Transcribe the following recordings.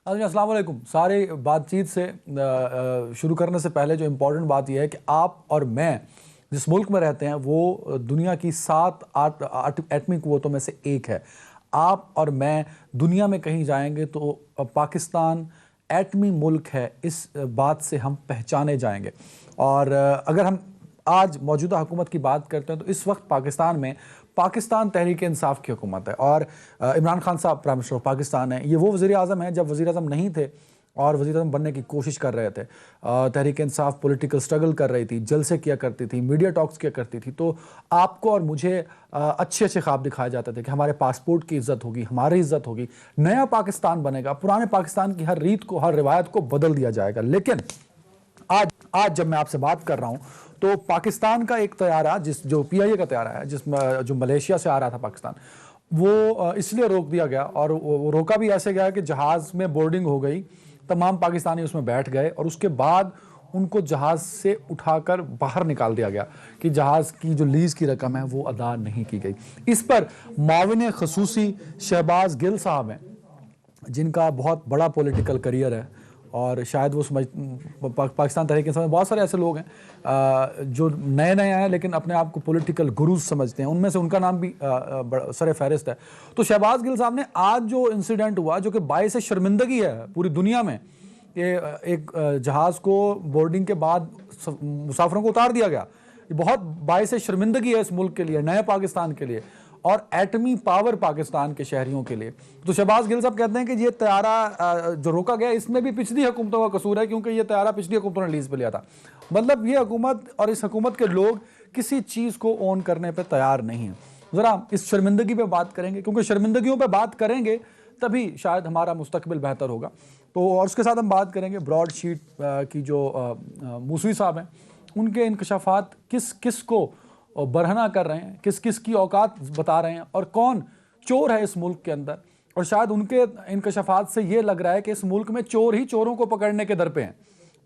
अस्सलाम वालेकुम। सारी बातचीत से शुरू करने से पहले जो इम्पोर्टेंट बात यह है कि आप और मैं जिस मुल्क में रहते हैं वो दुनिया की 7-8 एटमी क़ुव्वतों में से एक है। आप और मैं दुनिया में कहीं जाएंगे तो पाकिस्तान एटमी मुल्क है, इस बात से हम पहचाने जाएंगे। और अगर हम आज मौजूदा हुकूमत की बात करते हैं तो इस वक्त पाकिस्तान में पाकिस्तान तहरीक इंसाफ की हुकूमत है और इमरान खान साहब प्राइम मिनिस्टर ऑफ पाकिस्तान है। ये वो वज़ीर आज़म है जब वज़ीर आज़म नहीं थे और वज़ीर आज़म बनने की कोशिश कर रहे थे। तहरीक इंसाफ पॉलिटिकल स्ट्रगल कर रही थी, जलसे किया करती थी, मीडिया टॉक्स किया करती थी। तो आपको और मुझे अच्छे अच्छे ख्वाब दिखाए जाते थे कि हमारे पासपोर्ट की इज़्ज़त होगी, हमारी इज़्ज़त होगी, नया पाकिस्तान बनेगा, पुराने पाकिस्तान की हर रीत को, हर रिवायत को बदल दिया जाएगा। लेकिन आज जब मैं आपसे बात कर रहा हूं तो पाकिस्तान का एक तैयारा जो PIA का तैयारा है, जो मलेशिया से आ रहा था पाकिस्तान, वो इसलिए रोक दिया गया और वो रोका भी ऐसे गया कि जहाज में बोर्डिंग हो गई, तमाम पाकिस्तानी उसमें बैठ गए और उसके बाद उनको जहाज से उठाकर बाहर निकाल दिया गया कि जहाज की जो लीज की रकम है वो अदा नहीं की गई। इस पर माविन खसूसी शहबाज गिल साहब हैं, जिनका बहुत बड़ा पॉलिटिकल करियर है और शायद वो पाकिस्तान तहरीक इंसाफ में बहुत सारे ऐसे लोग हैं जो नए नए हैं लेकिन अपने आप को पॉलिटिकल गुरुज समझते हैं, उनमें से उनका नाम भी सर फहरिस्त है। तो शहबाज गिल साहब ने आज जो इंसिडेंट हुआ, जो कि बाइस शर्मिंदगी है पूरी दुनिया में, ये एक जहाज़ को बोर्डिंग के बाद मुसाफिरों को उतार दिया गया, ये बहुत बाइस शर्मिंदगी है इस मुल्क के लिए, नए पाकिस्तान के लिए और एटमी पावर पाकिस्तान के शहरियों के लिए। तो शहबाज गिल साहब कहते हैं कि ये तैयारा जो रोका गया इसमें भी पिछली हुकूमतों का कसूर है, क्योंकि ये तैयारा पिछली हुकूमतों ने लीज पे लिया था। मतलब ये हुकूमत और इस हुकूमत के लोग किसी चीज़ को ओन करने पर तैयार नहीं है। ज़रा इस शर्मिंदगी पे बात करेंगे, क्योंकि शर्मिंदगियों पे बात करेंगे तभी शायद हमारा मुस्तकबिल बेहतर होगा। तो और उसके साथ हम बात करेंगे ब्रॉड शीट की जो मूसवी साहब हैं, उनके इंकशाफात किस किस को बरहना कर रहे हैं, किस किस की औकात बता रहे हैं और कौन चोर है इस मुल्क के अंदर। और शायद उनके इंकशाफात से ये लग रहा है कि इस मुल्क में चोर ही चोरों को पकड़ने के दर पे हैं,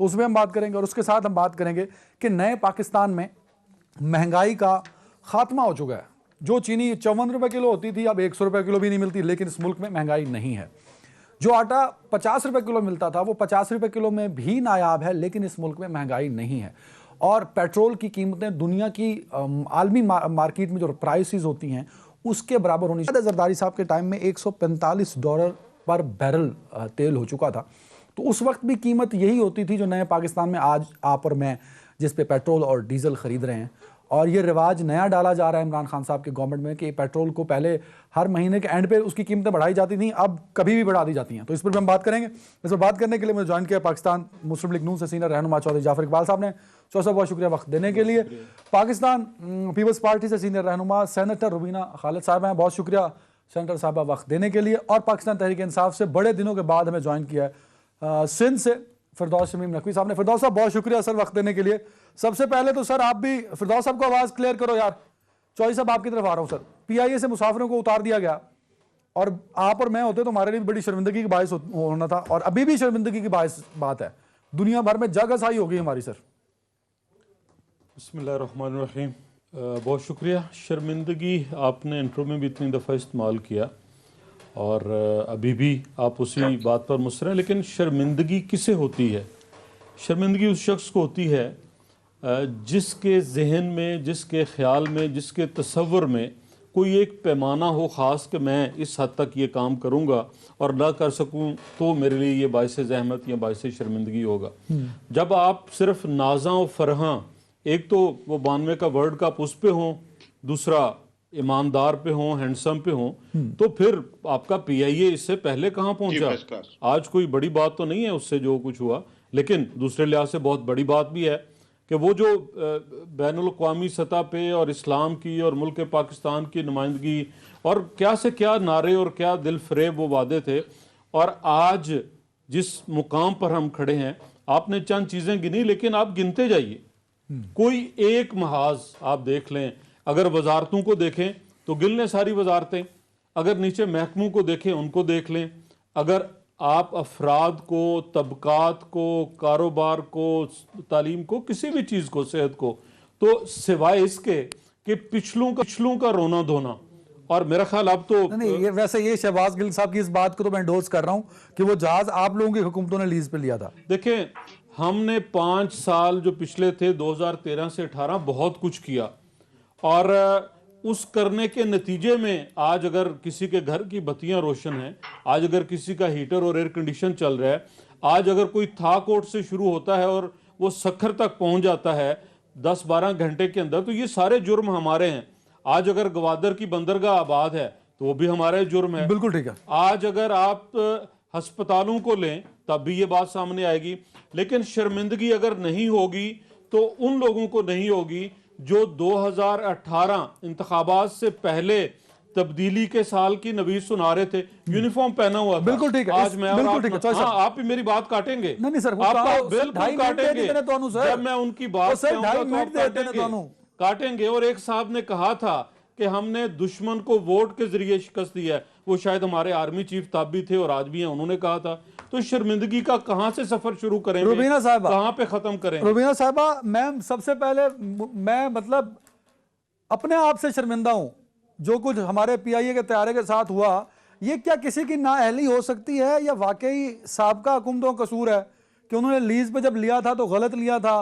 उसमें हम बात करेंगे। और उसके साथ हम बात करेंगे कि नए पाकिस्तान में महंगाई का खात्मा हो चुका है। जो चीनी 54 रुपये किलो होती थी अब 100 रुपये किलो भी नहीं मिलती, लेकिन इस मुल्क में महंगाई नहीं है। जो आटा 50 रुपये किलो मिलता था वो 50 रुपये किलो में भी नायाब है, लेकिन इस मुल्क में महंगाई नहीं है। और पेट्रोल की कीमतें दुनिया की आलमी मार्केट में जो प्राइसेस होती हैं उसके बराबर होनी चाहिए। जरदारी साहब के टाइम में $145 पर बैरल तेल हो चुका था, तो उस वक्त भी कीमत यही होती थी जो नए पाकिस्तान में आज आप और मैं जिस पे पेट्रोल और डीजल खरीद रहे हैं। और ये रिवाज नया डाला जा रहा है इमरान खान साहब के गवर्नमेंट में कि पेट्रोल को पहले हर महीने के एंड पे उसकी कीमतें बढ़ाई जाती थी, अब कभी भी बढ़ा दी जाती हैं। तो इस पर भी हम बात करेंगे। इस पर बात करने के लिए मुझे ज्वाइन किया पाकिस्तान मुस्लिम लीग नून से सीनियर रहनुमा चौधरी जाफर इकबाल साहब ने। चौधरी साहब बहुत शुक्रिया वक्त देने के लिए। पाकिस्तान पीपल्स पार्टी से सीनियर रहनुमा सेनेटर रुबीना खालिद साहब हैं, बहुत शुक्रिया सेनेटर साहबा वक्त देने के लिए। और पाकिस्तान तहरीक इंसाफ से बड़े दिनों के बाद हमें ज्वाइन किया है सिंध से फिरदौस शमीम नकवी साहब ने। फिरदौस साहब बहुत शुक्रिया सर वक्त देने के लिए। सबसे पहले तो सर आप भी फिरदौस साहब को आवाज क्लियर करो यार। चौधरी साहब आपकी तरफ आ रहा हूं सर। PIA से मुसाफिरों को उतार दिया गया और आप और मैं होते तो हमारे लिए बड़ी शर्मिंदगी की बायस होना था, और अभी भी शर्मिंदगी की बायस बात है। दुनिया भर में जग हसाई हो गई हमारी सर। बिस्मिल्लाहिर्रहमानिर्रहीम। बहुत शुक्रिया। शर्मिंदगी आपने इंट्रो में भी इतनी दफ़ा इस्तेमाल किया और अभी भी आप उसी बात पर मुसर हैं, लेकिन शर्मिंदगी किसे होती है? शर्मिंदगी उस शख्स को होती है जिसके जहन में, जिसके ख्याल में, जिसके तसव्वुर में कोई एक पैमाना हो ख़ास कि मैं इस हद तक ये काम करूँगा और ना कर सकूँ तो मेरे लिए ये बाइस ज़हमत या बाइस शर्मिंदगी होगा। जब आप सिर्फ नाज़ा और फरहां, एक तो वो 92 का वर्ल्ड कप उस पे हों, दूसरा ईमानदार पे हों, हैंडसम पे हों, तो फिर आपका PIA इससे पहले कहाँ पहुँचा? आज कोई बड़ी बात तो नहीं है उससे जो कुछ हुआ, लेकिन दूसरे लिहाज से बहुत बड़ी बात भी है कि वो जो बैनुल-अक़वामी सतह पे और इस्लाम की और मुल्क पाकिस्तान की नुमाइंदगी और क्या से क्या नारे और क्या दिल फरेब वो वादे थे, और आज जिस मुकाम पर हम खड़े हैं, आपने चंद चीज़ें गिनी, लेकिन आप गिनते जाइए। कोई एक महाज आप देख लें, अगर वजारतों को देखें तो गिन लें सारी वजारतें, अगर नीचे महकमों को देखें उनको देख लें, अगर आप अफराद को, तबकात को, कारोबार को, तालीम को, किसी भी चीज़ को, सेहत को, तो सिवाय इसके कि पिछलों का रोना धोना, और मेरा ख्याल अब तो नहीं, ये वैसे ये शहबाज गिल साहब की इस बात को तो मैं एंडोर्स कर रहा हूं कि वो जहाज आप लोगों की हुकूमतों ने लीज पे लिया था। देखें, हमने 5 साल जो पिछले थे 2013 से 18 बहुत कुछ किया, और उस करने के नतीजे में आज अगर किसी के घर की बत्तियां रोशन हैं, आज अगर किसी का हीटर और एयर कंडीशन चल रहा है, आज अगर कोई थाकोट से शुरू होता है और वो सखर तक पहुंच जाता है 10-12 घंटे के अंदर, तो ये सारे जुर्म हमारे हैं। आज अगर गवादर की बंदरगाह आबाद है तो वो भी हमारा जुर्म है। बिल्कुल ठीक है। आज अगर आप अस्पतालों को लें तब भी ये बात सामने आएगी। लेकिन शर्मिंदगी अगर नहीं होगी तो उन लोगों को नहीं होगी जो 2018 इंतखाबात से पहले तब्दीली के साल की नवीज सुना रहे थे, यूनिफॉर्म पहना हुआ था। बिल्कुल ठीक है। आज मैं और बिल्कुल ठीक है। आप, हाँ, आप भी मेरी बात काटेंगे। नहीं सर, आप तो बिल्कुल काटेंगे सर, जब मैं उनकी बात सर कहूंगा 2.5 तो मिनट आप देते हैं काटेंगे। और एक साहब ने कहा था कि हमने दुश्मन को वोट के जरिए शिकस्त दी है, वो शायद हमारे आर्मी चीफ तब भी थे और आज भी हैं, उन्होंने कहा था। तो शर्मिंदगी का कहां से सफर शुरू करेंगे, रुबीना साहिबा, कहां पे खत्म करेंगे? रुबीना साहिबा, मैं सबसे पहले मैं मतलब अपने आप से शर्मिंदा हूं जो कुछ हमारे पीआईए के तैयारे के साथ हुआ। ये क्या किसी की नाअहली हो सकती है या वाकई साबका हुकूमतों का कसूर है कि उन्होंने लीज पे जब लिया था तो गलत लिया था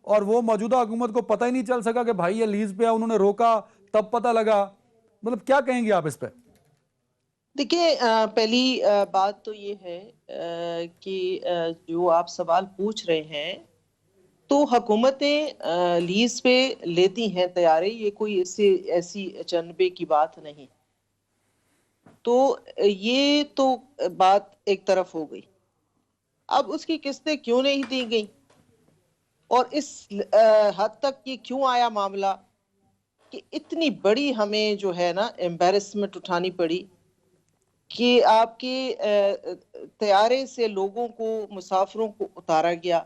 और वो मौजूदा हुकूमत को पता ही नहीं चल सका कि भाई ये लीज पे है, उन्होंने रोका तब पता लगा। मतलब क्या कहेंगे आप इस पे? देखिए, पहली बात तो ये है कि जो आप सवाल पूछ रहे हैं, तो हुकूमतें लीज पे लेती हैं तैयारे, ये कोई ऐसी अचनबे की बात नहीं। तो ये तो बात एक तरफ हो गई। अब उसकी किस्तें क्यों नहीं दी गई और इस हद तक ये क्यों आया मामला कि इतनी बड़ी हमें जो है ना एम्बेरसमेंट उठानी पड़ी कि आपके तैयारे से लोगों को, मुसाफिरों को उतारा गया।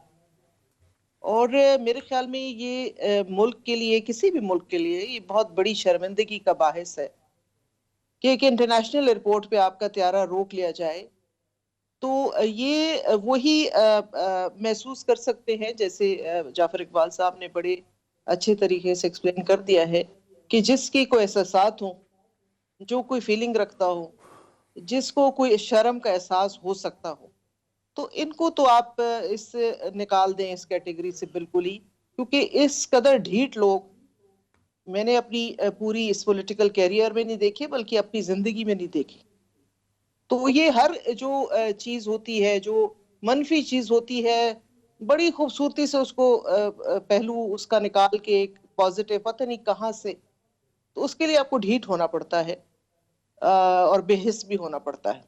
और मेरे ख्याल में ये मुल्क के लिए, किसी भी मुल्क के लिए, ये बहुत बड़ी शर्मिंदगी का बाहिस है कि एक इंटरनेशनल एयरपोर्ट पे आपका त्यारा रोक लिया जाए। तो ये वही महसूस कर सकते हैं, जैसे जाफर इकबाल साहब ने बड़े अच्छे तरीके से एक्सप्लेन कर दिया है कि जिसकी कोई एहसासात हो, जो कोई फीलिंग रखता हो, जिसको कोई शर्म का एहसास हो सकता हो, तो इनको तो आप इस निकाल दें इस कैटेगरी से बिल्कुल ही, क्योंकि इस कदर ढीठ लोग मैंने अपनी पूरी इस पॉलिटिकल कैरियर में नहीं देखे, बल्कि अपनी जिंदगी में नहीं देखे। तो ये हर जो चीज होती है, जो मनफी चीज होती है, बड़ी खूबसूरती से उसको पहलू उसका निकाल के एक पॉजिटिव पता नहीं कहाँ से, तो उसके लिए आपको ढीठ होना पड़ता है और बेहिस भी होना पड़ता है।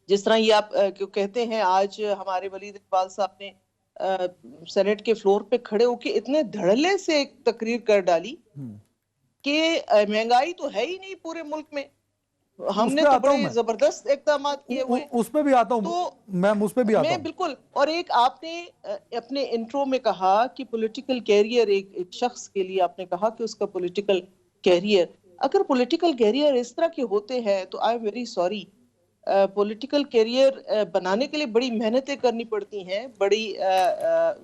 जिस तरह ये आप क्यों कहते हैं, आज हमारे वलीद इकबाल साहब ने सेनेट के फ्लोर पे खड़े होकर इतने धड़ल्ले से एक तकरीर कर डाली कि महंगाई तो है ही नहीं पूरे मुल्क में, हमने तो बड़े जबरदस्त इकदाम किए हुए। उस पे भी आता हूं तो मैं उस पे भी आता हूं। बिल्कुल। और एक आपने अपने इंट्रो में कहा कि पॉलिटिकल कैरियर, एक शख्स के लिए आपने कहा कि उसका पॉलिटिकल कैरियर, अगर पॉलिटिकल कैरियर इस तरह के होते हैं तो I am very sorry. Political career बनाने के लिए बड़ी मेहनतें करनी पड़ती हैं, बड़ी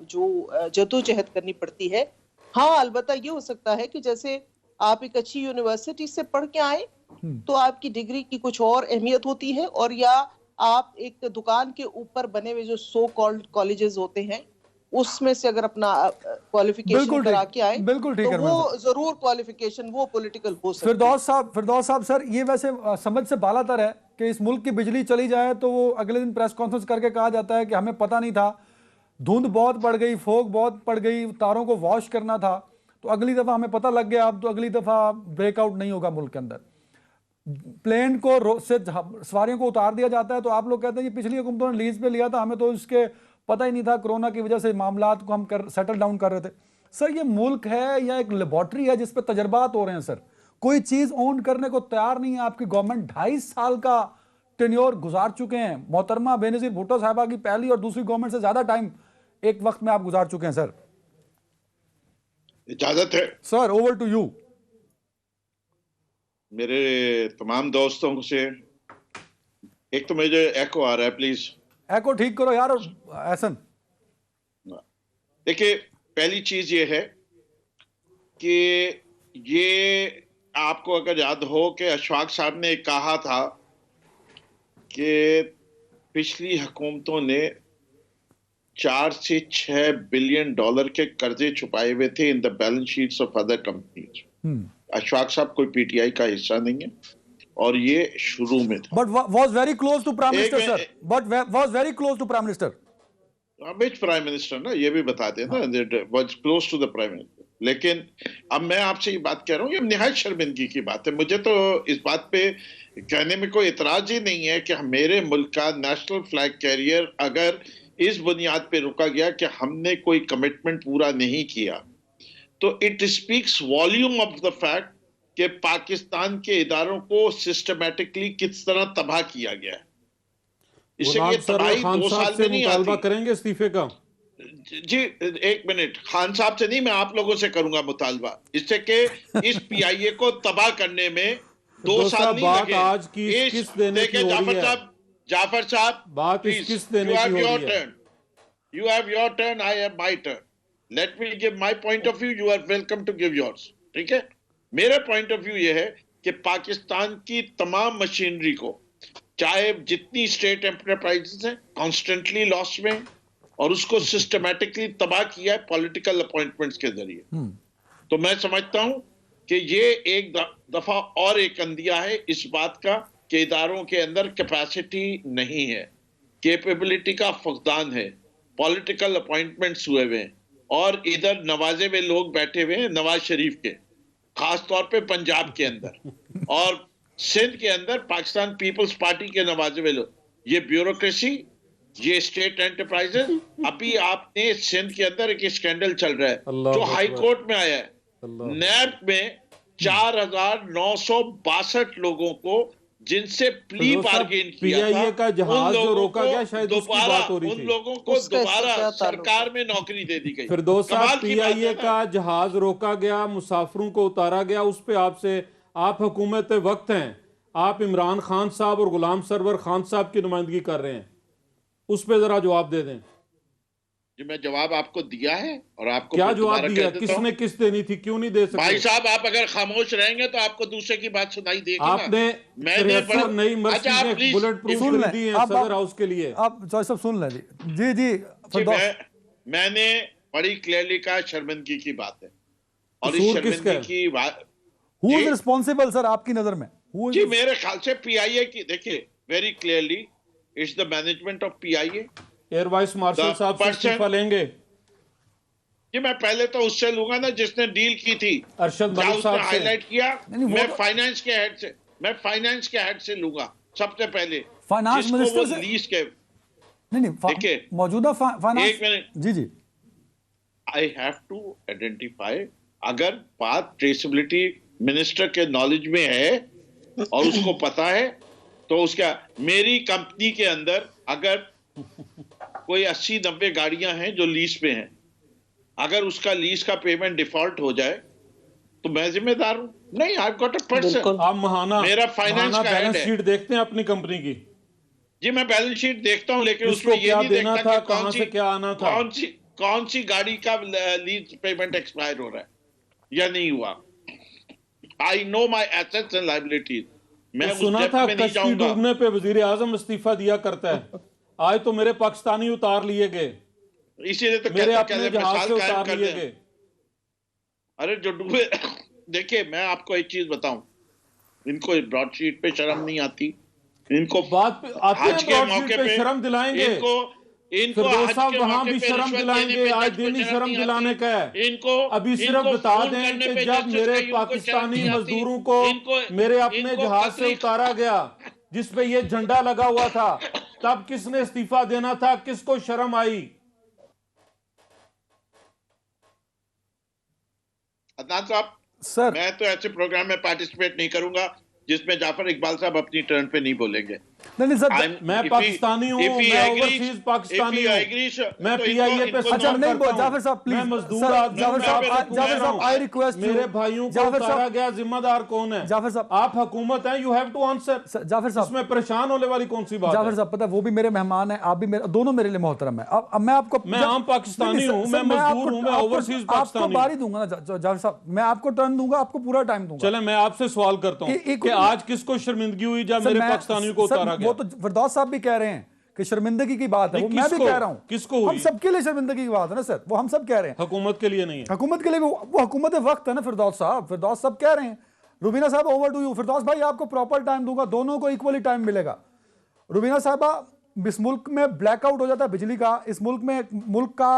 जो जद्दोजहद करनी पड़ती है। हाँ, अलबत्ता ये हो सकता है कि जैसे आप एक अच्छी यूनिवर्सिटी से पढ़ के आए तो आपकी डिग्री की कुछ और अहमियत होती है, और या आप एक दुकान के ऊपर बने हुए जो सो कॉल्ड कॉलेजेस होते हैं उसमें से अगर अपना क्वालिफिकेशन करा के आए, बिल्कुल ठीक तो है, वो जरूर क्वालिफिकेशन वो पॉलिटिकल हो सकती है। फिरदौस साहब सर, ये वैसे समझ से बालातर है कि इस मुल्क की बिजली चली जाए तो वो अगले दिन प्रेस कॉन्फ्रेंस करके कहा जाता है कि हमें पता नहीं था, धुंध बहुत पड़ गई, फोग बहुत पड़ गई, तारों को वॉश करना था, तो अगली दफा हमें पता लग गया, अब तो अगली दफा ब्रेकआउट नहीं होगा मुल्क के अंदर। प्लेन को से सवारियों को उतार दिया जाता है तो आप लोग कहते हैं कि पिछली हुकूमतों ने लीज पे लिया था, हमें तो इसके पता ही नहीं था, कोरोना की वजह से मामलात को हम सेटल डाउन कर रहे थे। सर, ये मुल्क है या एक लेबॉर्ट्री है जिस पे तजर्बात हो रहे हैं? सर, कोई चीज ओन करने को तैयार नहीं है। आपकी गवर्नमेंट 2.5 साल का टेन्योर गुजार चुके हैं। मोहतरमा बेनजीर भुट्टो साहिबा की पहली और दूसरी गवर्नमेंट से ज्यादा टाइम एक वक्त में आप गुजार चुके हैं। सर, इजाजत है सर, ओवर टू यू। मेरे तमाम दोस्तों से, एक तो मुझे एको आ रहा है, प्लीज एको ठीक करो यार। एहसन, देखिए, पहली चीज ये है कि ये आपको अगर याद हो कि अशफाक साहब ने कहा था कि पिछली हुकूमतों ने 4 से 6 बिलियन डॉलर के कर्जे छुपाए हुए थे in the balance sheets of other companies. Ashfaq साहब कोई पीटीआई का हिस्सा नहीं है और ये शुरू में था। But was very close to prime एक मिनिस्टर में- sir, but was very close to prime minister. Which prime minister ना, ये भी बताते हैं ना, was close to the prime minister. लेकिन अब मैं आपसे ये बात कह रहा हूँ, ये निहायत शर्मिंदगी की बात है। मुझे तो इस बात पे कहने में कोई इतराज ही नहीं है कि मेरे मुल्क का नेशनल फ्लैग कैरियर अगर इस बुनियाद पे रुका गया कि हमने कोई कमिटमेंट पूरा नहीं किया, तो it speaks volume of the fact कि पाकिस्तान के इदारों को सिस्टमैटिकली किस तरह तबाह किया गया है। इससे गुलाम ये सरवर तबाही खान 2 साहब साल से में नहीं मुतालबा आती। करेंगे इस्तीफे का? जी एक मिनट, खान साहब से नहीं, मैं आप लोगों से करूंगा मुतालबा, इससे कि इस पीआईए को तबाह करने में 2 फिरदौस साल साहब, नहीं बात लगे। आज की इस किस देने की देखिए हो रही है? जाफर साहब बात इस प्लीज, किस देने यू की हैव हो योर रही है? Turn, you have your turn, I have my turn. Let me give my point of view, you are welcome to give yours. ठीक है, मेरा पॉइंट ऑफ व्यू ये है कि पाकिस्तान की तमाम मशीनरी को, चाहे जितनी स्टेट एंटरप्राइजेस हैं, कॉन्स्टेंटली लॉस में, और उसको सिस्टमैटिकली तबाह किया है पॉलिटिकल अपॉइंटमेंट्स के जरिए। तो मैं समझता हूं कि ये एक दफा और एक अंदिया है इस बात का कि इदारों के अंदर कैपेसिटी नहीं है, कैपेबिलिटी का फुकदान है, पॉलिटिकल अपॉइंटमेंट्स हुए हुए हैं, और इधर नवाजे हुए लोग बैठे हुए हैं नवाज शरीफ के, खास तौर पे पंजाब के अंदर और सिंध के अंदर पाकिस्तान पीपल्स पार्टी के नवाजे हुए लोग। ये ब्यूरोक्रेसी, ये स्टेट एंटरप्राइजेस। अभी आपने सिंध के अंदर एक स्कैंडल चल रहा है अल्लाह जो अकबर। हाई कोर्ट में आया है। अल्लाह। नैब में 4,962 लोगों को जिनसे प्ली फिरदौस साहब, बार्गेन किया था, पीआईए का जहाज उन जो लोगों रोका को गया, शायद उसकी दोबारा बात हो रही उन थी। लोगों को उसका इससे दोबारा क्या ताल्लुक सरकार है? में नौकरी दे दी गई। फिरदौस कमाल साहब, की बात है पीआईए ना। का जहाज रोका गया, मुसाफिरों को उतारा गया, उस पे आपसे, आप हुकूमत वक्त हैं, आप इमरान खान साहब और गुलाम सरवर खान साहब की नुमाइंदगी कर रहे हैं, उस पे जरा जवाब दे दें। जी मैं जवाब आपको दिया है और आपको क्या फिर जवाब दोबारा दिया? कह देता हूं। किसने किस देनी थी, क्यों नहीं दे भाई सके? साहब, आप अगर खामोश रहेंगे तो आपको दूसरे की बात सुनाई देगी ना। आपने मैंने 73 नई अच्छा आप मर्सिडीज प्लीज बुलेट प्रूफ सुन लें, खरीदी हैं अब सदर हाउस के लिए। अब जॉय साहब सुन लें जी। जी जी फिरदौस, मैंने बड़ी क्लियरली कहा शर्मिंदगी की बात है, और इस कसूर किसका है? शर्मिंदगी की बात हु इज जी। रिस्पॉन्सिबल सर आपकी नजर में? Who is जी मेरे ख्याल से पीआईए की, देखिए very clearly it's the management of PIA. Air vice marshal The साहब से person- इस्तीफा लेंगे? जी मैं पहले तो उससे लूंगा ना जिसने डील की थी, अरशद क्या मलिक उसने साहब से? हाईलाइट किया। नहीं, वो मैं तो- फाइनेंस के हेड से, मैं फाइनेंस के हेड से लूंगा सबसे पहले, फाइनेंस जिसको मिनिस्टर वो से? लीज के। नहीं देखिए, मौजूदा फाइनेंस, एक मिनट। जी जी आई हैव टू आइडेंटिफाई, अगर बात ट्रेसेबिलिटी मिनिस्टर के नॉलेज में है और उसको पता है, तो उसका, मेरी कंपनी के अंदर अगर कोई 80-90 गाड़ियां हैं जो लीज पे हैं, अगर उसका लीज का पेमेंट डिफॉल्ट हो जाए तो मैं जिम्मेदार हूं। नहीं, आई गॉट अ पर्सन। बिल्कुल। आप महाना मेरा फाइनेंस का बैलेंस हेड है। शीट देखते हैं अपनी कंपनी की? जी मैं बैलेंस शीट देखता हूं, लेकिन किसको उसमें ये क्या नहीं देना देखता था, कि कहां से क्या आना था? कौन सी गाड़ी का लीज पेमेंट एक्सपायर हो रहा है या नहीं हुआ। I know my assets and liabilities. मैं तो उस सुना डेप्थ था में नहीं कश्ती जाऊंगा। डूबने पे वजीर आजम इस्तीफा दिया करता है, आज तो मेरे पाकिस्तानी उतार लिए गए, इसीलिए तो मेरे कहते अपने जहाज से मिसाल कायम उतार कर लिए दें। गए। अरे जो डूबे देखिए मैं आपको एक चीज बताऊं, इनको ब्रॉडशीट पे शर्म नहीं आती, इनको बात पे आते आज हैं, के ब्रॉडशीट मौके पे पे शर्म दिलाएंगे। इनको फिरदौस आज साहब के वहां मौके भी पे शर्म रिश्वत दिलाएंगे, देने पे आज जज को दीनी शर्म नहीं दिलाने आती। का है। इनको अभी सिर्फ इनको बता फोन दें करने कि पे जब जस्टिस मेरे कही, उनको शर्म पाकिस्तानी नहीं आती। मजदूरों को इनको- मेरे अपने इनको जहाज से कतरी- उतारा गया, जिसपे ये झंडा लगा हुआ था, तब किसने इस्तीफा देना था? किसको शर्म आई? अदनान साहब, सर मैं तो ऐसे प्रोग्राम में पार्टिसिपेट नहीं करूंगा जिसमें जाफर इकबाल साहब अपनी टर्न पे नहीं बोलेंगे। नहीं सर, मैं पाकिस्तानी हूँ, मैं ओवरसीज पाकिस्तानी हूँ, मैं पीआईए पे अच्छा नहीं बोल जाफर साहब प्लीज, मैं मजदूर आदमी, जाफर साहब आई रिक्वेस्ट मेरे भाइयों को उतारा गया जिम्मेदार कौन है? जाफर साहब, आप हुकूमत हैं, you have to answer. Jafar साहब, इसमें परेशान होने वाली कौन सी बात है? जाफर साहब पता है वो भी मेरे मेहमान हैं, आप भी मेरे, दोनों मेरे लिए मोहतरम है। अब मैं आपको, मैं आम पाकिस्तानी हूँ, मैं मजदूर हूँ, मैं ओवरसीज पाकिस्तानी आपको बारी दूंगा ना जाफर साहब, मैं आपको टर्न दूंगा, आपको पूरा टाइम दूंगा। चले मैं आपसे सवाल करता हूँ कि आज किसको शर्मिंदगी हुई जब मेरे पाकिस्तानियों को उतारा गया? वो तो फिरदौस साहब भी कह रहे हैं कि शर्मिंदगी की बात है, वो मैं भी कह रहा हूं किसको हुई? हम सबके लिए शर्मिंदगी की बात है ना सर, वो हम सब कह रहे हैं, हुकूमत के लिए नहीं है। हुकूमत के लिए वो हुकूमत वक्त है ना फिरदौस साहब, फिरदौस सब कह रहे हैं। रुबीना साहब ओवर टू यू। फिरदौस भाई आपको प्रॉपर टाइम दूंगा, दोनों को इक्वली टाइम मिलेगा। रुबीना साहबा, इस मुल्क में ब्लैकआउट हो जाता है बिजली का, इस मुल्क का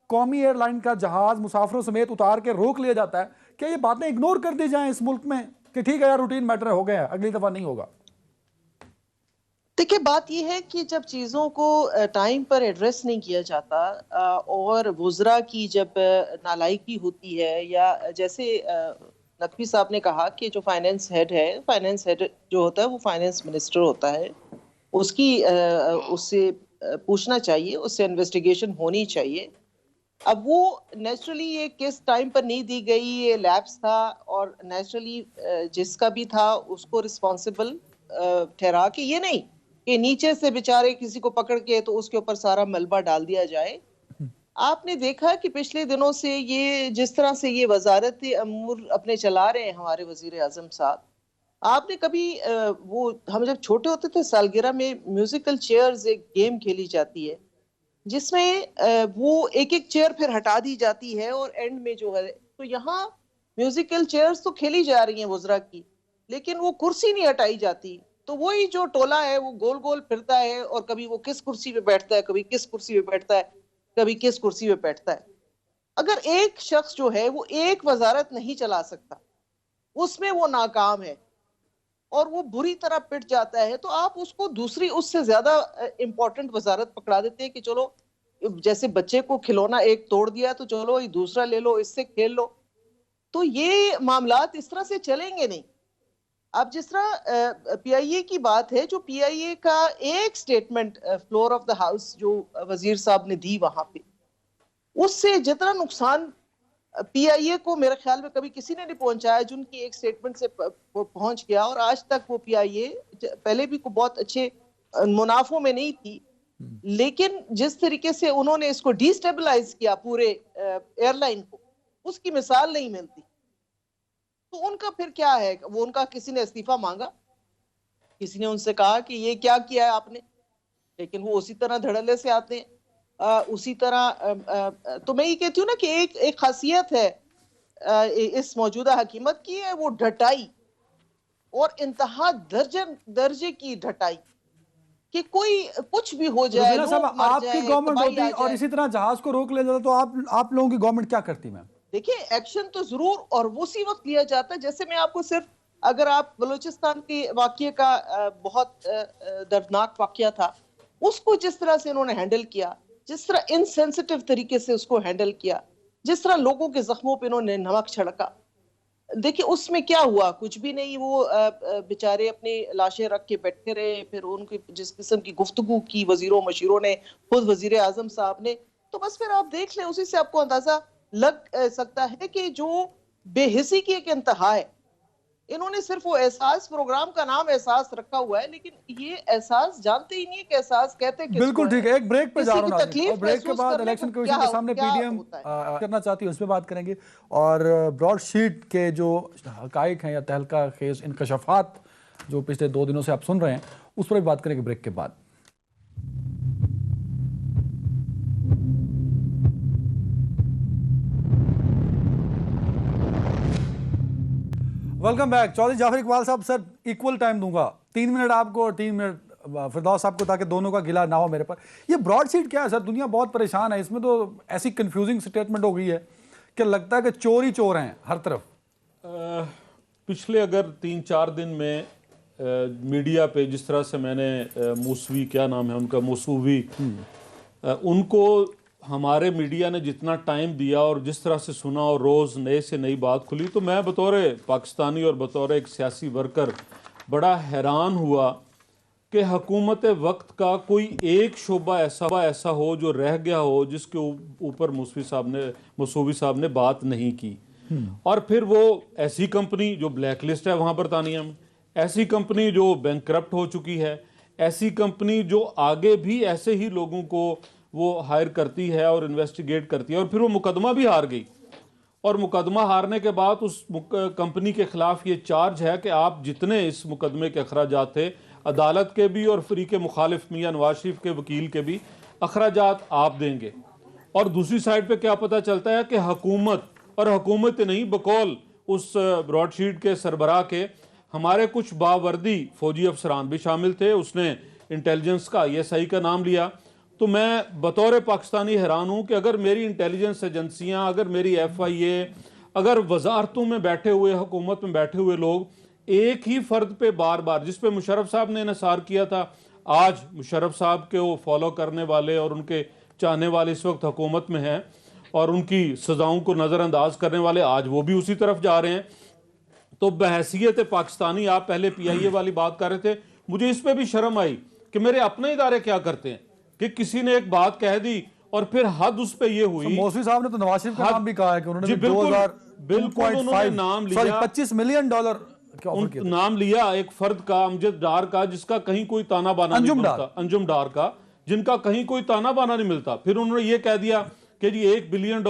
कौमी एयरलाइन का जहाज मुसाफिरों समेत उतार के रोक लिया जाता है, क्या ये बातें इग्नोर कर दी जाएं इस मुल्क में कि ठीक है यार रूटीन मैटर हो गया, अगली दफा नहीं होगा? देखिए बात यह है कि जब चीज़ों को टाइम पर एड्रेस नहीं किया जाता और वुज़रा की जब नालायकी होती है, या जैसे नकवी साहब ने कहा कि जो फाइनेंस हेड जो होता है वो फाइनेंस मिनिस्टर होता है, उसकी उससे पूछना चाहिए, उससे इन्वेस्टिगेशन होनी चाहिए। अब वो नेचुरली ये किस टाइम पर नहीं दी गई, ये लैप्स था, और नेचुरली जिसका भी था उसको रिस्पॉन्सिबल ठहरा के, ये नहीं कि नीचे से बेचारे किसी को पकड़ के तो उसके ऊपर सारा मलबा डाल दिया जाए। आपने देखा कि पिछले दिनों से ये जिस तरह से ये वजारत अमूर अपने चला रहे हैं हमारे वजीर आजम साहब, आपने कभी वो हम जब छोटे होते थे सालगिरह में म्यूजिकल चेयर्स एक गेम खेली जाती है जिसमें वो एक एक चेयर फिर हटा दी जाती है और एंड में जो है, तो यहाँ म्यूजिकल चेयर्स तो खेली जा रही हैं वुज़रा की, लेकिन वो कुर्सी नहीं हटाई जाती। तो वही जो टोला है वो गोल गोल फिरता है और कभी वो किस कुर्सी पे बैठता है, कभी किस कुर्सी पे बैठता है, कभी किस कुर्सी पे बैठता है। अगर एक शख्स जो है वो एक वजारत नहीं चला सकता, उसमें वो नाकाम है और वो बुरी तरह पिट जाता है, तो आप उसको दूसरी उससे ज्यादा इंपॉर्टेंट वजारत पकड़ा देते हैं कि चलो जैसे बच्चे को खिलौना एक तोड़ दिया तो चलो ये दूसरा ले लो, इससे खेल लो। तो ये मामलात इस तरह से चलेंगे नहीं। अब जिस तरह पीआईए की बात है, जो पीआईए का एक statement floor of the house जो वजीर साहब ने दी वहां पे, उससे जितना नुकसान पीआईए को मेरे ख्याल में कभी किसी ने नहीं पहुंचाया जिनकी एक स्टेटमेंट से पहुंच गया। और आज तक वो पीआईए पहले भी को बहुत अच्छे मुनाफों में नहीं थी, लेकिन जिस तरीके से उन्होंने इसको डिस्टेबलाइज किया पूरे एयरलाइन को, उसकी मिसाल नहीं मिलती। तो उनका फिर क्या है, वो उनका किसी ने इस्तीफा मांगा, किसी ने उनसे कहा कि ये क्या किया है आपने, लेकिन वो उसी तरह धड़ल्ले से आते हैं। उसी तरह तो मैं ये कहती हूँ ना कि एक खासियत है इस मौजूदा हकीमत की है, वो ढटाई और इंतहा दर्जे की ढटाई कि कोई कुछ भी हो जाए, आपकी गवर्नमेंट होती और इसी तरह जहाज को रोक ले जाता तो आप लोगों की गवर्नमेंट क्या करती? मैम देखिए एक्शन तो जरूर और उसी वक्त लिया जाता है। जैसे मैं आपको सिर्फ, अगर आप बलूचिस्तान के वाकये का बहुत दर्दनाक वाकया था, उसको जिस तरह से इन्होंने हैंडल किया, जिस तरह इनसेंसिटिव तरीके से उसको हैंडल किया, जिस तरह लोगों के जख्मों पे इन्होंने नमक छिड़का, देखिए उसमें क्या हुआ, कुछ भी नहीं। वो बेचारे अपनी लाशें रख के बैठे रहे, फिर उनकी जिस किस्म की गुफ्तगू की वजीरों मशीरों ने, खुद वजीर आजम साहब ने, तो बस फिर आप देख लें, उसी से आपको अंदाजा लग सकता है कि जो बेहिसी की एक इंतहा है। इन्होंने सिर्फ वो एहसास, प्रोग्राम का नाम एहसास रखा हुआ है, लेकिन ये एहसास जानते ही नहीं है कि एहसास कहते हैं। बिल्कुल ठीक है, एक ब्रेक पे जा रहा हूं और ब्रेक के बाद इलेक्शन कमीशन के सामने पीडीएम करना चाहती हूं, उस पर बात करेंगे। और ब्रॉडशीट के जो हकाइक हैं या तहलका खेज इंकशाफात जो पिछले 2 दिनों से आप सुन रहे हैं, उस पर भी बात करेंगे ब्रेक के बाद। Welcome back. Chaudhry Jafar Iqbal Sahab, sir equal time दूंगा, 3 मिनट आपको और 3 मिनट फिरदौस साहब को, ताकि दोनों का गिला ना हो मेरे पर। ये ब्रॉडशीट क्या है सर? दुनिया बहुत परेशान है, इसमें तो ऐसी कंफ्यूजिंग स्टेटमेंट हो गई है कि लगता है कि चोर ही चोर हैं हर तरफ। पिछले अगर 3-4 दिन में मीडिया पे जिस तरह से मैंने मूसवी, क्या नाम है उनका, मौसूवी, उनको हमारे मीडिया ने जितना टाइम दिया और जिस तरह से सुना और रोज़ नए से नई बात खुली, तो मैं बतौर पाकिस्तानी और बतौर एक सियासी वर्कर बड़ा हैरान हुआ कि हुकूमत वक्त का कोई एक शोबा ऐसा हो जो रह गया हो जिसके ऊपर मसूवी साहब ने बात नहीं की। और फिर वो ऐसी कंपनी जो ब्लैक लिस्ट है वहाँ बरतानिया में, ऐसी कंपनी जो बैंकक्रप्ट हो चुकी है, ऐसी कंपनी जो आगे भी ऐसे ही लोगों को वो हायर करती है और इन्वेस्टिगेट करती है, और फिर वो मुकदमा भी हार गई। और मुकदमा हारने के बाद उस कंपनी के खिलाफ ये चार्ज है कि आप जितने इस मुकदमे के अखराजात थे, अदालत के भी और फरीक मुखालिफ मियां नवाज शरीफ के वकील के भी अखराजात आप देंगे। और दूसरी साइड पे क्या पता चलता है कि हुकूमत नहीं, बकौल उस ब्रॉडशीट के सरबराह के हमारे कुछ बावर्दी फौजी अफसरान भी शामिल थे। उसने इंटेलिजेंस का ISI का नाम लिया। तो मैं बतौर पाकिस्तानी हैरान हूं कि अगर मेरी इंटेलिजेंस एजेंसियां, अगर मेरी FIA, अगर वजारतों में बैठे हुए, हुकूमत में बैठे हुए लोग एक ही फर्द पे बार बार, जिस पे मुशर्रफ साहब ने इन्हिसार किया था, आज मुशर्रफ साहब के वो फॉलो करने वाले और उनके चाहने वाले इस वक्त हुकूमत में हैं और उनकी सजाओं को नज़रअंदाज करने वाले आज वो भी उसी तरफ जा रहे हैं। तो बहैसियत पाकिस्तानी, आप पहले PIA वाली बात कर रहे थे, मुझे इस पे भी शर्म आई कि मेरे अपने इदारे क्या करते हैं कि किसी ने एक बात कह दी और फिर हद उस पे ये हुई। मौसवी साहब ने तो नवाज शरीफ का नाम भी कहा है कि उन्होंने बिल्कुल उन्होंने नाम लिया, $25 मिलियन क्या ऑफर किया, नाम लिया एक फर्द का, अमजद डार का, जिसका कहीं कोई ताना बाना नहीं मिलता, अंजुम डार का, जिनका कहीं कोई ताना बाना नहीं मिलता। फिर उन्होंने ये कह दिया कि जी $1 बिलियन।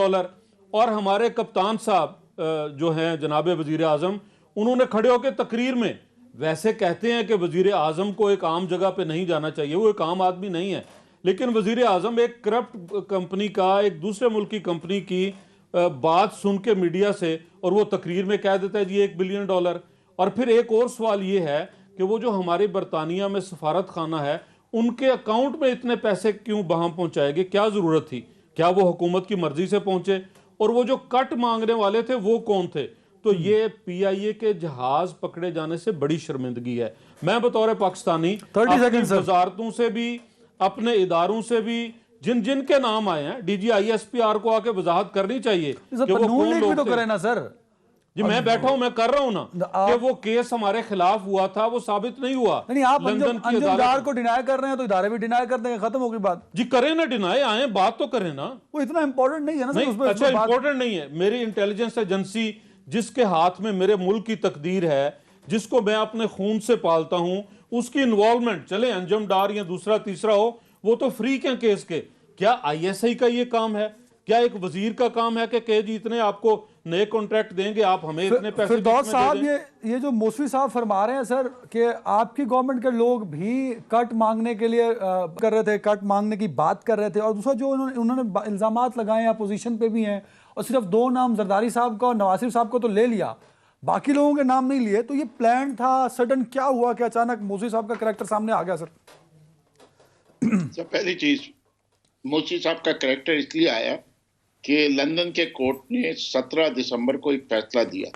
और हमारे कप्तान साहब जो हैं जनाब वजीर आजम, उन्होंने खड़े होकर तकरीर में, वैसे कहते हैं कि वजीर आजम को एक आम जगह पे नहीं जाना चाहिए, वो एक आम आदमी नहीं है, लेकिन वजीर आजम एक करप्ट कंपनी का, एक दूसरे मुल्क की कंपनी की बात सुन के मीडिया से, और वो तकरीर में कह देता है जी $1 बिलियन। और फिर एक और सवाल ये है कि वो जो हमारे बरतानिया में सफारत खाना है, उनके अकाउंट में इतने पैसे क्यों वहां पहुंचाएंगे, क्या जरूरत थी, क्या वो हुकूमत की मर्जी से पहुंचे? और वो जो कट मांगने वाले थे वो कौन थे? तो ये PIA के जहाज पकड़े जाने से बड़ी शर्मिंदगी है। मैं बतौर पाकिस्तानी वजारतों से भी, अपने इदारों से भी, जिन जिन के नाम आए हैं, DG ISPR को आके वजाहत करनी चाहिए कि वो कौन लोग तो करे ना सर। जी मैं बैठा हूं, मैं कर रहा हूं ना कि वो केस हमारे खिलाफ हुआ था, वो साबित नहीं हुआ। नहीं, आप अंजुम डार को डिनाई कर रहे हैं तो इदारे भी डिनाई कर देंगे, खत्म होगी बात। जी करें ना, डिनाई आए, बात तो करें ना। वो इतना इंपॉर्टेंट नहीं है ना सर उसमें। अच्छा इंपॉर्टेंट नहीं है। मेरी इंटेलिजेंस एजेंसी जिसके हाथ में मेरे मुल्क की तकदीर है, जिसको मैं अपने खून से पालता हूं, उसकी इन्वॉल्वमेंट, चले अंजुम डार या दूसरा तीसरा हो, वो तो फ्री के केस के। क्या ISI का ये काम है? क्या एक वजीर का काम है कि जी इतने आपको नए कॉन्ट्रैक्ट देंगे, आप हमें इतने पैसे? फिरदौस साहब, ये जो मौसवी साहब फरमा रहे हैं सर कि आपकी गवर्नमेंट के लोग भी कट मांगने के लिए कर रहे थे, कट मांगने की बात कर रहे थे, और दूसरा जो उन्होंने इल्जामात लगाए हैं, अपोजिशन पे भी हैं, और सिर्फ 2 नाम जरदारी साहब का और नवाज शरीफ साहब को तो ले लिया, बाकी लोगों के नाम नहीं लिए। तो ये प्लान था, सडन क्या हुआ कि अचानक मौसवी साहब का कैरेक्टर सामने आ गया सर? पहली चीज, मौसवी साहब का कैरेक्टर इसलिए आया कि लंदन के कोर्ट ने 17 दिसंबर को एक फैसला दिया,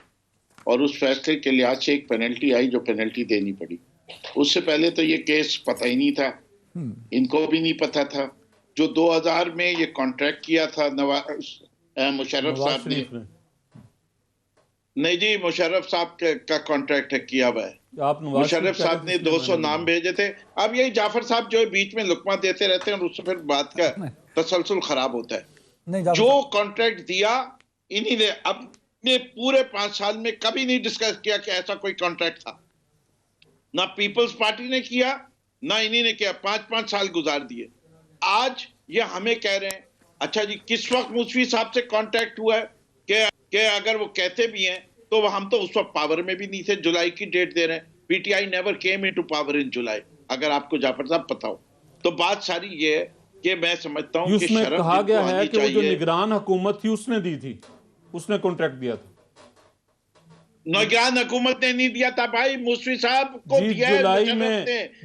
और उस फैसले के लिहाज से एक पेनल्टी आई जो पेनल्टी देनी पड़ी। उससे पहले तो ये केस पता ही नहीं था, इनको भी नहीं पता था। जो 2000 में ये कॉन्ट्रैक्ट किया था मुशर्रफ साहब ने, नहीं जी, मुशर्रफ साहब का कॉन्ट्रैक्ट है किया हुआ है। मुशर्रफ साहब ने 200 नाम भेजे थे। अब यही जाफर साहब जो है बीच में लुकमा देते रहते हैं और उससे फिर बात का तसलसल खराब होता है। जो कॉन्ट्रैक्ट दिया इन्हीं ने, अपने पूरे 5 साल में कभी नहीं डिस्कस किया कि ऐसा कोई कॉन्ट्रैक्ट था। ना पीपल्स पार्टी ने किया, ना इन्हीं ने किया। 5-5 साल गुजार दिए। आज ये हमें कह रहे हैं, अच्छा जी किस वक्त मौसवी साहब से कॉन्ट्रैक्ट हुआ है कि अगर वो कहते भी हैं तो हम तो उस वक्त पावर में भी नहीं थे। जुलाई की डेट दे रहे हैं। PTI never came into power in July, अगर आपको जाफर साहब पता हो। तो बात सारी ये है कि मैं समझता हूं कि शर्म कहा गया है कि वो जो निगरान हुकूमत थी उसने दी थी, उसने कॉन्ट्रैक्ट दिया था। निगरान हुकूमत ने नहीं दिया था भाई, मौसवी साहब को दिया है।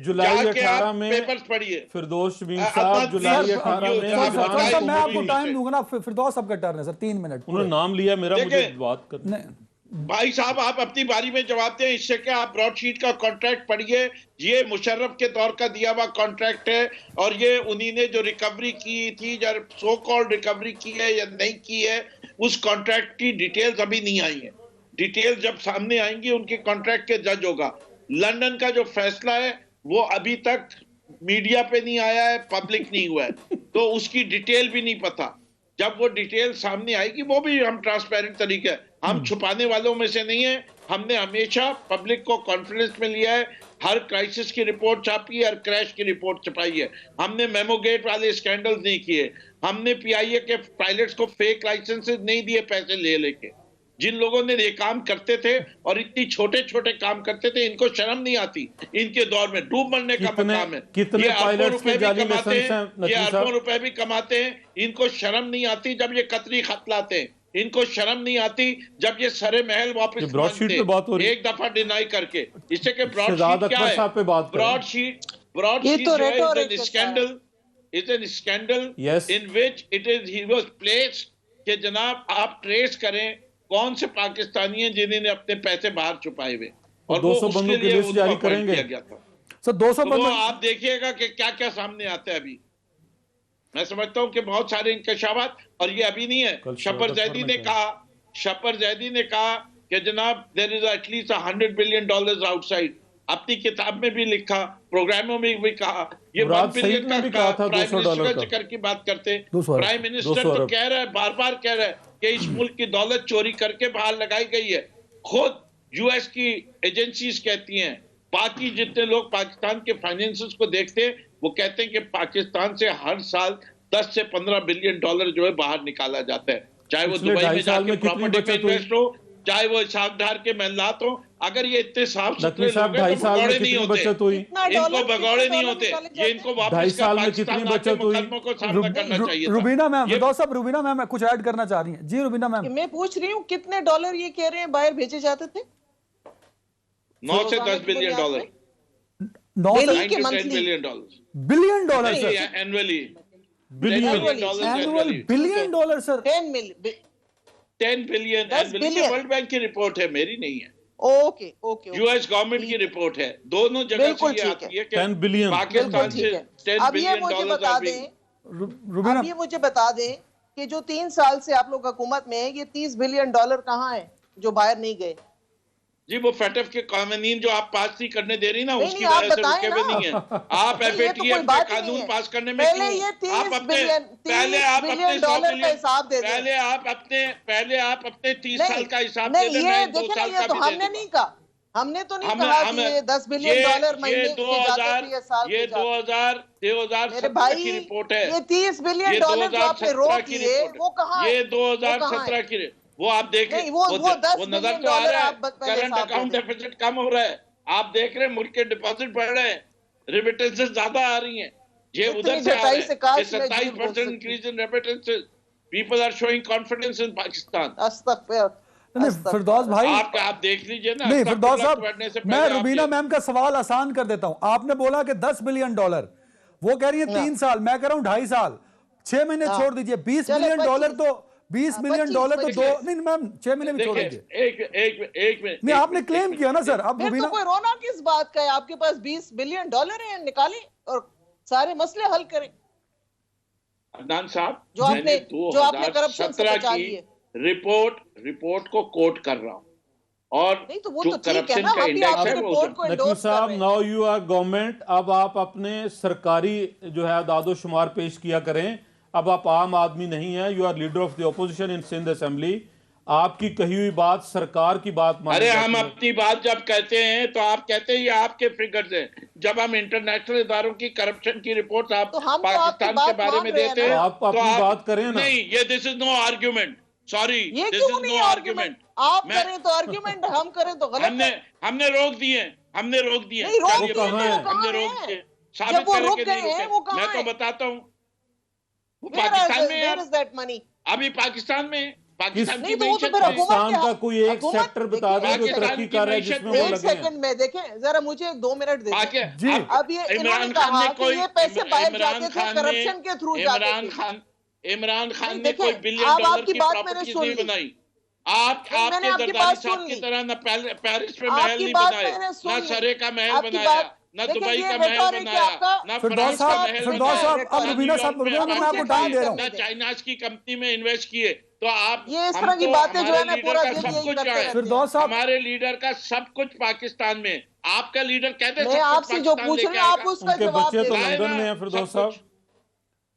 जुलाई 18 में पेपर्स पढ़िए फिरदौस शमीम साहब, जुलाई 18 में। मैं आपको टाइम दूंगा ना, फिरदौस साहब का टर्न है सर, 3 मिनट। उन्होंने नाम लिया मेरा, मुझे बात करना। भाई साहब आप अपनी बारी में जवाब दें। इससे क्या, आप ब्रॉडशीट का कॉन्ट्रैक्ट पढ़िए, ये मुशर्रफ के दौर का दिया हुआ कॉन्ट्रैक्ट है, और ये उन्हीं ने जो रिकवरी की थी, जो सो कॉल्ड रिकवरी की है या नहीं की है, उस कॉन्ट्रैक्ट की डिटेल्स अभी नहीं आई है। डिटेल जब सामने आएंगी उनके कॉन्ट्रैक्ट के जज होगा। लंदन का जो फैसला है वो अभी तक मीडिया पे नहीं आया है, पब्लिक नहीं हुआ है, तो उसकी डिटेल भी नहीं पता। जब वो डिटेल सामने आएगी वो भी हम ट्रांसपेरेंट तरीके, हम छुपाने वालों में से नहीं है। हमने हमेशा पब्लिक को कॉन्फिडेंस में लिया है, हर क्राइसिस की रिपोर्ट छापी है, हर क्रैश की रिपोर्ट छपाई है। हमने मेमोगेट वाले स्कैंडल नहीं किए, हमने पीआईए के पायलट्स को फेक लाइसेंसेस नहीं दिए पैसे ले लेके। जिन लोगों ने ये काम करते थे और इतनी छोटे छोटे काम करते थे, इनको शर्म नहीं आती। इनके दौर में डूब मरने का मकाम है। कितने ये अरबों पायलट्स रुपए के भी जाली कमाते लाइसेंस हैं, हैं ये नकवी अरबों साहब? रुपए भी कमाते हैं। इनको शर्म नहीं आती जब ये कतरी खत लाते हैं, इनको शर्म नहीं आती जब ये सरे महल वापस ब्रॉडशीट पे बात हो रही है। एक दफा डिनाई करके। इससे के शहजाद ब्रॉडशीट क्या अकबर है? साहब पे बात करें। ब्रॉडशीट तो जो है rhetoric इज है scandal, is an scandal Yes. In which it is he was placed कि जनाब आप ट्रेस करें कौन से पाकिस्तानी हैं जिन्होंने अपने पैसे बाहर छुपाए हुए, और 200 वो उसके बंदों की लिए लिस्ट उनको जारी appoint करेंगे। किया गया था। सर 200 तो वो बंदों आप देखिएगा कि क्या क्या सामने आता है अभी। मैं समझता हूं कि बहुत सारे इंकशाफात, और ये अभी नहीं कल है। शफर जैदी ने कहा कि जनाब there is at least $100 billion outside. अपनी किताब में भी लिखा, प्रोग्रामों में भी कहा। ये मुराद 1 बिलियन सईद ने भी कहा था प्राइम $200 मिनिस्टर का। का जिक्र की बात करते। 200 अरब। प्राइम मिनिस्टर 200 तो अरब। कह रहा है, बार बार कह रहा है कि इस मुल्क की दौलत चोरी करके बाहर लगाई गई है। खुद यूएस की एजेंसीज कहती हैं, बाकी जितने लोग पाकिस्तान के फाइनेंसेस को देखते हैं वो कहते हैं कि पाकिस्तान से हर साल 10 से $15 बिलियन जो है बाहर निकाला जाता है, चाहे वो पिछले दुबई 2.5 में साल जाके में कितनी प्रॉपर्टी में बचत हुई? इन्वेस्ट हो, चाहे वो इसाक डार के महलात हो। अगर ये इतने साफ सुथरे नकवी साहब लोग हैं 2.5 तो साल में भगौड़े नहीं कितनी होते, बचत हुई? इनको भगौड़े नहीं होते, ये इनको 2.5 वापस साल में पाकिस्तान कितनी आके बचत हुई? मुकदमों को सामना करना चाहिए था। रुबीना मैम, ये- फिरदौस साहब, रुबीना मैम कुछ ऐड करना चाह रही हैं। जी रुबीना मैम। मैं पूछ रही हूँ कितने डॉलर ये कह रहे हैं बाहर भेजे जाते थे? 9 से रोजाना 10 की बिलियन बुनियाद डॉलर, पे? 9 डेली से के 9 to 10 monthly? Billion dollar billion dollar sir, annually, billion annual billion dollar sir. 10 million. 10 billion 10 annually. Billion. World bank की रिपोर्ट है, मेरी नहीं है, okay okay okay. US government की रिपोर्ट है। दोनों जगह से बिल्कुल ये ठीक आती है। है कि 10 बिलियन। पाकिस्तान बिल्कुल से ठीक है। 10 अब ये बिलियन मुझे डॉलर बता दें, रुबीना अब ये मुझे बता दें कि जो 3 साल से आप लोग हुकूमत में है, ये $30 बिलियन कहाँ है जो बाहर नहीं गए? जी वो फेटफ के कानून जो आप पास नहीं करने दे रही ना, नहीं, उसकी नहीं, आप वजह से बताएं रुके हुए ना। नहीं है। आप नहीं, ये तो एफएटीएफ कोई के बात ही नहीं कानून है। पास करने में पहले क्यों? ये 30 आप अपने बिलियन पहले आप अपने 100 डॉलर का बिलियन हिसाब दे दें। पहले आप अपने 30 साल का हिसाब दे नहीं, दें, ये मैं 2 देखिए ना, साल ये का तो भी दे हमने दूंगा। नहीं कहा, हमने तो नहीं हमें- कहा कि हमें- ये $10 बिलियन महीने ये के जाते थे या साल ये के जाते थे। 2017 मेरे भाई, की रिपोर्ट है। ये $30 बिलियन ये जो 2017 आपने रोक की लिए, रिपोर्ट है। वो कहाँ है? ये वो कहाँ 2017 है? की, वो आप देखें, नहीं, वो 10 नजर बिलियन तो आ डॉलर रहा है। आप पहले करंट हिसाब अकाउंट दे दें। डेफिसिट कम हो रहा है, आप देख रहे हैं मुल्क के डिपॉजिट बढ़ रहे हैं, रेमिटेंसेस ज्यादा आ रही हैं, ये इतनी उधर से आ जटाई रहे से हैं। काश मैं झूठ बोल 27% सकती। Increase in remittances, people are showing confidence in Pakistan. नहीं, फिरदौस भाई, आप देख लीजिए ना। नहीं फिरदौस साहब, बढ़ने से मैं पहले रुबीना आप मैम का सवाल आसान कर देता हूं। आपने बोला कि $10 बिलियन, वो कह रही है 3 साल, मैं कह रहा हूं 2.5 साल, 6 महीने हाँ। छोड़ दीजिए। $20 चलो, बिलियन 25 तो $20 बिलियन तो 25 दो, नहीं मैम 6 महीने भी छोड़ देखिए, दीजिए। एक मिनट नहीं, आपने क्लेम किया ना सर। अब फिर तो रुबीना, कोई रोना किस बात का है? आपके पास $20 बिलियन है, निकालें और सारे मसले हल करें। अदनान साहब, जो आपने- मैंने जो आपने करप्शन से 2017 बचा की लिए। रिपोर्ट को कोट कर रहा हूं, और नहीं तो वो जो तो ठीक है करप्शन ना, का अभी इंडेक्स आप है वो रिपोर्ट को नकवी endorse कर साहब, रहे हैं। नाउ यू आर गवर्नमेंट, अब आप अपने सरकारी जो है दादो शुमार पेश किया करें। अब आप आम आदमी नहीं है, you are leader of the opposition in Sindh assembly. आपकी कही हुई बात सरकार की बात मानी अरे जाती हम है। अपनी बात जब कहते हैं तो आप कहते हैं ये आपके फिगर्स हैं। जब हम इंटरनेशनल इदारों की करप्शन की रिपोर्ट आप तो हम तो पाकिस्तान आपकी के बात बारे मान में रहे हैं देते ना। हैं आप अपनी बात करें ना। नहीं, ये this is no argument, sorry, ये दिस क्यों इज नहीं नो आर्गुमेंट? आप करें तो आर्गुमेंट, हम करें तो गलत है। हमने रोक दिए, हमने रोक दिए। नहीं, रोक चलिए, दिए तो वो हमने कहाँ रोक हैं? दिए, जब साबित वो करें रुक कि गए नहीं हैं, रुके। वो कहाँ मैं तो हैं? बताता हूँ, वो Where पाकिस्तान में is है, that money? अभी पाकिस्तान में, पाकिस्तान की नहीं तो वो तो मीशत फिर में। हुकूमत पाकिस्तान क्या? का कोई एक हुकूमत सेक्टर बता दें जो पाकिस्तान तरक्की की कर रहा है मईशत जिसमें में वो एक लगे हैं। सेकंड में देखें जरा, मुझे 2 मिनट देखें। जी। अब ये इन्होंने कहा कि ये पैसे बाहर जाते थे करप्शन के थ्रू जाते थे। इमरान खान नहीं, ने देखें, कोई $1 आप बिलियन आपकी की बात मैंने प्रॉपर्टीज सुन नहीं ली। बनाई। मैंने आपके आपकी जरदारी बात साहब सुन की ली। तरह न पेरिस में महल आपकी नहीं बात बनाए, मैंने सुन न ली। सरे का महल आपकी बनाया, बात- न देखिए, दुबई ये का महल rhetoric है बनाया, आपका। न फिरदौस फ्रांस का साहब, महल फिरदौस बनाया, साहब, अब न रुबीना साहब, न्यूयॉर्क में रुबीना को मैं आपको अपार्टमेंट टाइम दे रहा बनाए, हूं। न चाइनाज की कंपनी में इन्वेस्ट किए। तो आप ये इस तरह की बातें जो है ना पूरा दिन सब यही कुछ करते जो है, रहते हैं। फिरदौस साहब, हमारे लीडर का सब कुछ पाकिस्तान में, आपका लीडर कहते मैं आपसे जो पूछ रही हूँ आप उसका उनके जवाब बच्चे दे तो रहे हैं। लंदन में हैं फिरदौस साहब।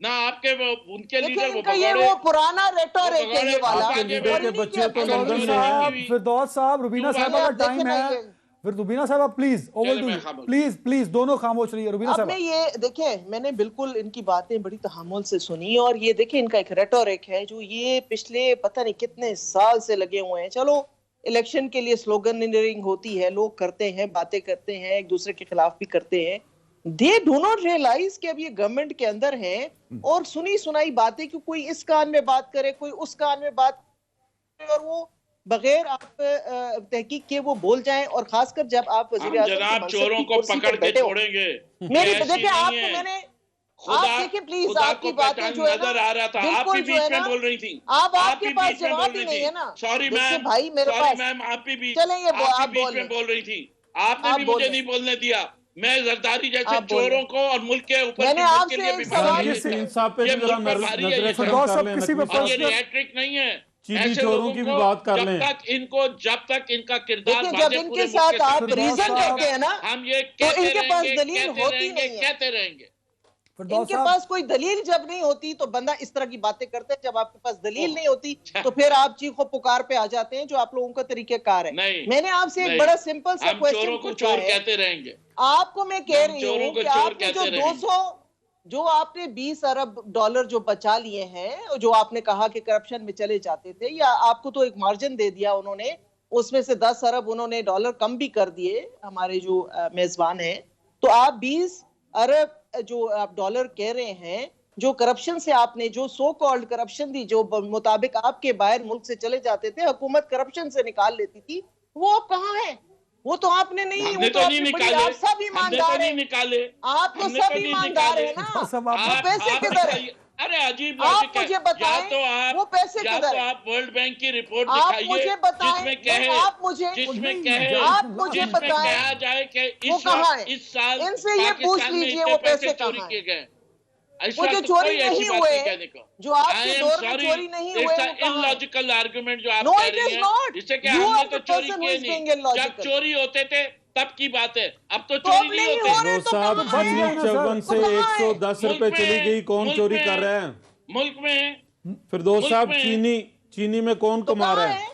ना आपके उनके देखिए लीडर वो इनका ये भगौड़े, वो पुराना रेटोरिक है ये वाला, आपके लीडर और के इन्हीं बच्चे तो अपने लंदन फिरदौस में साहब, हैं। फिरदौस साहब, रुबीना क्यों साहब ये का अब देखें टाइम ना है। ये। फिर रुबीना साहब प्लीज ओवर चले टू मैं यू, खामोश। प्लीज प्लीज दोनों खामोश रहिए। रुबीना अब साहब, मैं ये देखे, मैंने बिल्कुल इनकी बातें बड़ी तहम्मुल से सुनी, और ये देखे इनका एक रेटोरिक है जो ये पिछले पता नहीं कितने साल से लगे हुए हैं। चलो इलेक्शन के लिए स्लोगनिंग होती है, लोग करते हैं, बातें करते हैं, एक दूसरे के खिलाफ भी करते हैं। दे डू नॉट रियलाइज कि अब ये गवर्नमेंट के अंदर हैं, और सुनी सुनाई बातें कि कोई इस कान में बात करे, कोई उस कान में बात करे, और वो बगैर आप तहकीक के वो बोल जाएं। और खासकर जब आप हम वज़ीर आज़म की जनाब मनसब चोरों की को कुर्सी पकड़ पर के बैठे हो, छोड़ेंगे। मेरी ऐसी देखिए नहीं आपको है। मैंने खुदा आप देखिए प्लीज, खुदा आपकी को बातें पहचान जो है नजर ना आ रहा था, आप बिल्कुल भी जो है बीच में ना, बोल रही थी, आप आप आपके भी पास बीच में जवाब बोल ही रही नहीं थी। है ना। सॉरी देखिए मैम, भाई मेरे सॉरी पास, मैम, आप भी चलें ये आप आप भी बीच बोल में लें, बोल रही थी। आपने आप भी बोल मुझे लें, नहीं बोलने दिया। मैं जरदारी जैसे आप बोल चोरों लें। को और मुल्क के ऊपर मैंने की मुल्क के आपसे लिए एक बीमारी सवाल नहीं किसी है। इंसान पे ये भी जरा मुल्क पर भारी है नजर ये करम फिरदौस कर साहब, लें किसी पे नकवी और ये साहब। रिएट्रिक नहीं है। चीनी ऐसे चोरों लोगों की भी को बात कर जब लें। तक इनका किरदार देखिए जब वाजे इनके पूरे मुल्क साथ के आप सामने नहीं रीजन आएगा, करते हैं ना, हम ये तो कहते इनके पास रहेंगे, दलील कहते होती रहेंगे, नहीं है। कहते रहेंगे। फिरदौस इनके साहब, पास कोई दलील जब नहीं होती तो बंदा इस तरह की बातें करते हैं, जब आपके पास दलील ओह, नहीं होती अच्छा। तो फिर आप चीखो पुकार पे आ जाते हैं, जो आप लोगों का तरीकेकार है। नहीं, मैंने आपसे एक नहीं, बड़ा सिंपल सा हम क्वेश्चन चोरों को पूछा चोर है, कहते रहेंगे। आपको मैं कह हम रही चोरों हूँ को कि चोर आपने जो कहते रहेंगे। 200 जो आपने 20 अरब डॉलर जो बचा लिए हैं, जो आपने कहा कि करप्शन में चले जाते थे, या आपको तो एक मार्जिन दे दिया उन्होंने, उसमें से 10 अरब उन्होंने डॉलर कम भी कर दिए हमारे जो मेजबान हैं, तो आप 20 अरब जो आप डॉलर कह रहे हैं, जो करप्शन से आपने जो सो कॉल्ड करप्शन थी, जो मुताबिक आपके बाहर मुल्क से चले जाते थे, हुकूमत करप्शन से निकाल लेती थी, वो अब कहाँ है? वो तो आपने नहीं, हमने वो तो नहीं आपने बड़ी, निकाले, आप सब हमने तो ईमानदार नहीं हैं, निकाले, आप तो हमने सब तो नहीं ईमानदार है निकाले। ना, सब आप- वो पैसे आप किधर है? बताइए। अरे अजीब आप लॉजिक है। मुझे बताएं, या तो आप वो पैसे या किधर तो है? आप वर्ल्ड बैंक की रिपोर्ट आप दिखाइए मुझे बताएं, जिसमें नहीं, कहे आप मुझे जिसमें नहीं, कहे आप मुझे जिसमें बताएं कहा जाए कि वो इस कहाँ वक्त है? इस साल इनसे ये पूछ पाकिस्तान में लीजिए इतने वो पैसे पैसे चोरी कहाँ किए हैं? गए। इस वो जो वक्त चोरी कोई ऐसी नहीं बात हुए, नहीं कहने को। जो आपके दौर में चोरी नहीं हुए, इट्स वो कहाँ है? इलॉजिकल आर्गुमेंट जो आप No, कह it रही is हैं, not. जिससे कि You हमने are तो the चोरी person who की is being नहीं। जब illogical. चोरी होते थे तब की बात है, अब तो तो चोरी अब नहीं नहीं होते। हो रहे, फिरदौस तो साहब, कहाँ बच चीनी गए ना सर। चौवन से तो कहाँ है? 110 मुल्क रुपए चली में- गई, कौन मुल्क चोरी में- कर रहा है? मुल्क में फिरदौस मुल्क साहब, में- चीनी में कौन तो कमा रहा कहाँ है? है?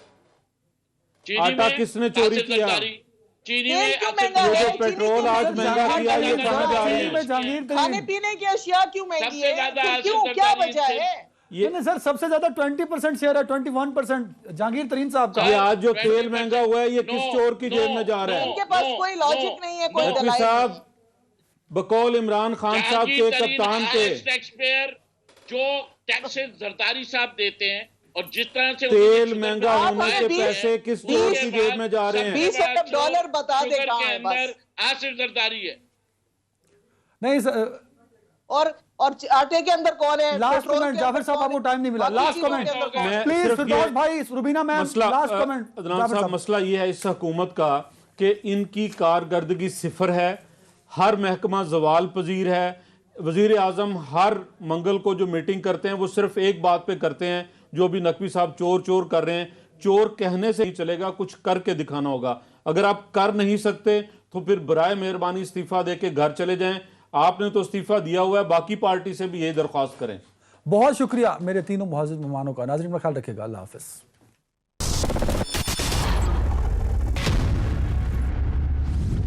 चीनी आटा में किसने चोरी आसिफ किया? जरदारी, चीनी तेल में क्यों आसिफ महंगा ये है? जो चीनी पेट्रोल क्यों आज महंगा महंगा है? किया, ये जहांगीर कहाँ जा रहे चीनी में हैं? जहांगीर खाने तरीन, पीने की अशिया क्यों महंगी सबसे है? ज्यादा तो आसिफ क्यों, क्या जरदारी वजह से- है? ये नहीं सर, सबसे ज्यादा 20% शेयर है, 21% जहांगीर तरीन साहब का। ये आज जो 20% तेल महंगा हुआ है, ये किस नो, चोर की जेब नो, में जा रहा है? इनके पास नो, कोई लॉजिक नो, नहीं है, कोई नो। नकवी दलाइल साहब, नहीं। बकौल इमरान खान साहब के जहांगीर तरीन कप्तान के हाईएस्ट टैक्स पेयर, जो टैक्सेस जरदारी साहब देते हैं, और जिस तरह से तेल उन्होंने महंगा आप होने हमें से 20 पैसे किस उसके चोर की जेब में जा रहे हैं? 20 अरब डॉलर बता दे शुगर कहाँ के है बस। अंदर आसिफ जरदारी है। नहीं सर, और आटे के अंदर कौन है? लास्ट पेट्रोल कमेंट के जाफर अंदर साहब, कौन आपको है? टाइम नहीं मिला, बाकी लास्ट चीजों के कमेंट अंदर कौन है? मैं प्लीज। सिर्फ फिरदौस ये- भाई, रुबीना मैम, मसला लास्ट कमेंट अदनान जाफर साहब, साहब। मसला ये है इस हुकूमत का कि इनकी कारकर्दगी सिफर है, हर महकमा जवाल पजीर है। वजीर आजम हर मंगल को जो मीटिंग करते हैं वो सिर्फ एक बात पे करते हैं, जो भी नकवी साहब चोर चोर कर रहे हैं। चोर कहने से नहीं चलेगा, कुछ करके दिखाना होगा। अगर आप कर नहीं सकते तो फिर बराए मेहरबानी इस्तीफा दे के घर चले जाएं। आपने तो इस्तीफा दिया हुआ है, बाकी पार्टी से भी यही दरख्वास्त करें। बहुत शुक्रिया मेरे तीनों मुअज़्ज़ज़ मेहमानों का। नाज़रीन, अपना ख्याल रखिएगा। अल्लाह हाफ़िज़।